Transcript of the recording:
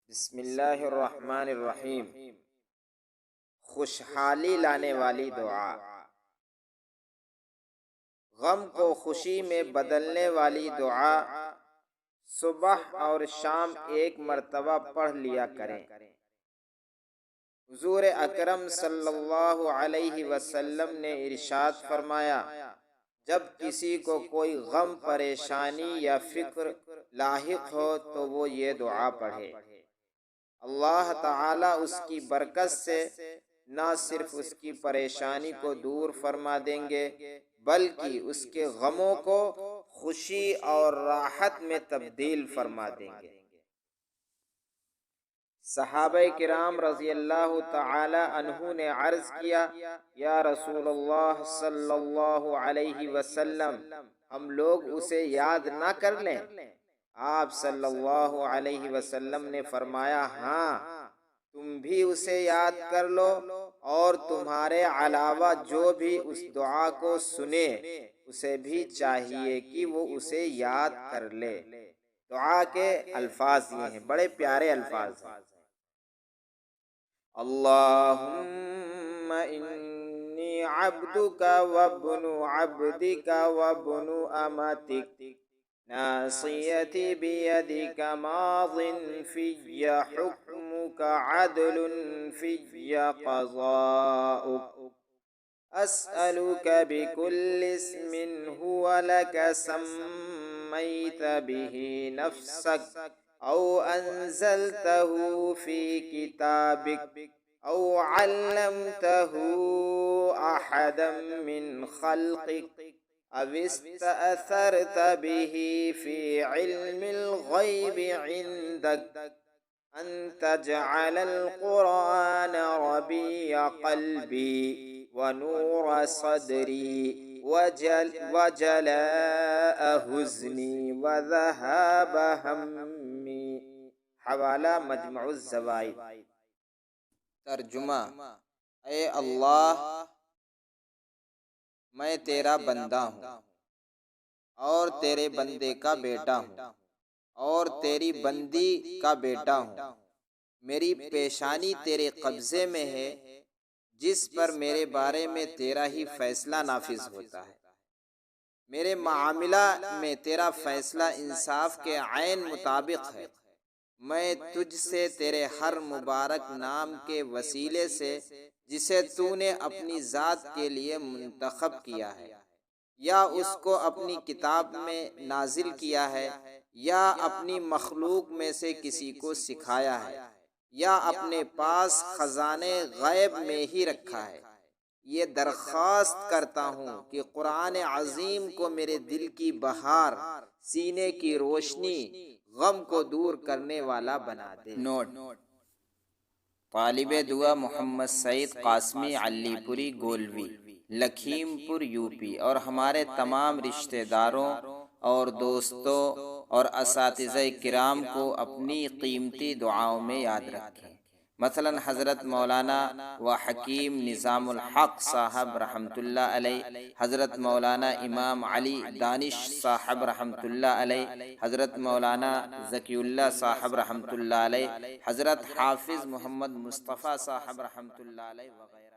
بسم اللہ الرحمن الرحیم۔ خوشحالی لانے والی دعا، غم کو خوشی میں بدلنے والی دعا صبح اور شام ایک مرتبہ پڑھ لیا کریں۔ حضور اکرم صلی اللہ علیہ وسلم نے ارشاد فرمایا، جب کسی کو کوئی غم، پریشانی یا فکر لاحق ہو تو وہ یہ دعا پڑھے۔ اللہ تعالیٰ اس کی برکت سے نہ صرف اس کی پریشانی کو دور فرما دیں گے بلکہ اس کے غموں کو خوشی اور راحت میں تبدیل فرما دیں گے۔ صحابہ کرام رضی اللہ تعالی عنہ نے عرض کیا، یا رسول اللہ صلی اللہ علیہ وسلم، ہم لوگ اسے یاد نہ کر لیں؟ آپ صلی اللہ علیہ وسلم نے فرمایا، ہاں، تم بھی اسے یاد کر لو اور تمہارے علاوہ جو بھی اس دعا کو سنے اسے بھی چاہیے کہ وہ اسے یاد کر لے۔ دعا کے الفاظ یہ ہیں، بڑے پیارے الفاظ ہیں۔ اللہم انی عبدک وابن عبدک وابن امتک ناصیتی بیدک ماض فی حکمک عدل فی قضاؤک اسألک بکل اسم هو لک سمیت به نفسک او انزلته فی کتابک او علمته احدا من خلقک او استأثرت به فی علم الغیب عندک ان تجعل القرآن ربیع قلبی ونور صدری وجلاء حزنی وذہاب ہمی۔ حوالہ مجمع الزوائد۔ ترجمہ: اے اللہ، میں تیرا بندہ ہوں اور تیرے بندے کا بیٹا ہوں اور تیری بندی کا بیٹا ہوں۔ میری پیشانی تیرے قبضے میں ہے، جس پر میرے بارے میں تیرا ہی فیصلہ نافذ ہوتا ہے۔ میرے معاملہ میں تیرا فیصلہ انصاف کے عین مطابق ہے۔ میں تجھ سے تیرے ہر مبارک نام کے وسیلے سے، جسے تو نے اپنی ذات کے لیے منتخب کیا ہے، یا اس کو اپنی کتاب میں نازل کیا ہے، یا اپنی مخلوق میں سے کسی کو سکھایا ہے، یا اپنے پاس خزانے غیب میں ہی رکھا ہے، یہ درخواست کرتا ہوں کہ قرآن عظیم کو میرے دل کی بہار، سینے کی روشنی، غم کو دور کرنے والا بنا دے۔ نوٹ: طالب دعا محمد سعید قاسمی علی پوری گولوی، لکھیم پور، یوپی، اور ہمارے تمام رشتہ داروں اور دوستوں اور اساتذہ کرام کو اپنی قیمتی دعاؤں میں یاد رکھیں۔ مثلاً حضرت مولانا و حکیم نظام الحق صاحب رحمۃ اللہ علیہ، حضرت مولانا امام علی دانش صاحب رحمۃ اللہ علیہ، حضرت مولانا ذکی اللہ صاحب رحمۃ اللہ علیہ، حضرت حافظ محمد مصطفیٰ صاحب رحمۃ اللہ علیہ وغیرہ۔